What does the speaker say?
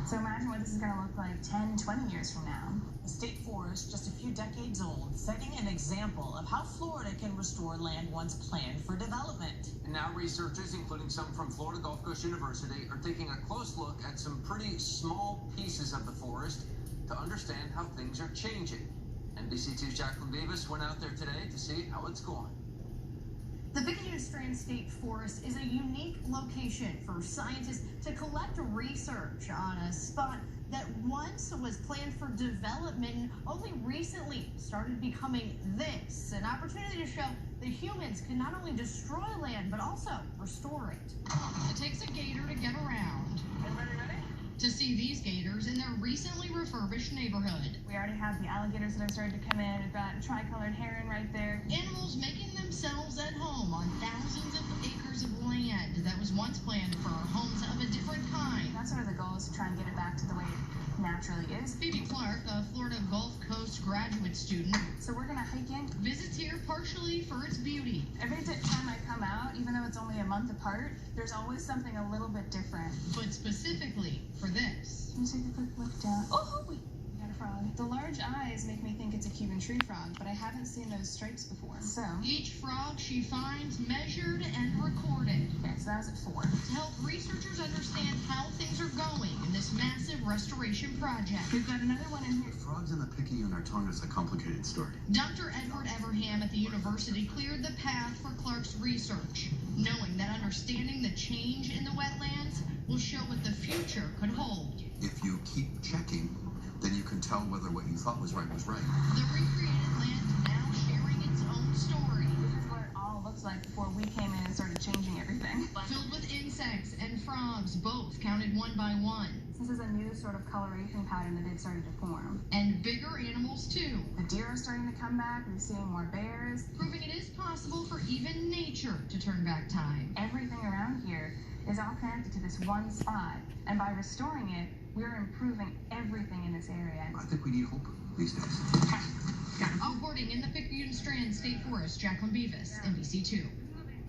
So imagine what this is going to look like 10, 20 years from now. The state forest, just a few decades old, setting an example of how Florida can restore land once planned for development. And now researchers, including some from Florida Gulf Coast University, are taking a close look at some pretty small pieces of the forest to understand how things are changing. NBC2's Jacqueline Beavis went out there today to see how it's going. The Picayune Strand State Forest is a unique location for scientists to collect research on a spot that once was planned for development and only recently started becoming this, an opportunity to show that humans can not only destroy land but also restore it. It takes a gator to get around. Everybody ready? To see these gators in their recently refurbished neighborhood. We already have the alligators that have started to come in. We've got tricolored heron right there. Animals making themselves at home on thousands of acres of land that was once planned for homes of a different kind. That's sort of the goal, is to try and get it back to the way it naturally is. Phoebe, a Florida Gulf Coast graduate student, So we're going to hike in. visits here partially for its beauty. Every time I come out, even though it's only a month apart, there's always something a little bit different. But specifically for this. Let me take a quick look down. Oh, wait. We got a frog. The large eyes make me think it's a Cuban tree frog, but I haven't seen those stripes before. So, Each frog she finds measured and recorded okay, so that was at 4. to help researchers understand how things are going in this massive restoration project. We've got another one in here. Frogs in the Picayune are telling us a complicated story. Dr. Edward Everham at the university cleared the path for Clark's research, knowing that understanding the change in the wetlands will show what the future could hold. If you keep checking, then you can tell whether what you thought was right was right. The recreated land now sharing its own story. This is what it all looks like before we came in and started changing everything. Filled with insects and frogs, both counted one by one. This is a new sort of coloration pattern that they've started to form. And bigger animals too, The deer are starting to come back. We're seeing more bears. proving it is possible for even nature to turn back time. Everything around here is all connected to this one spot. And by restoring it, we're improving everything in this area. I think we need hope these days. Reporting in the Picayune Strand State Forest, Jacqueline Beavis, NBC2.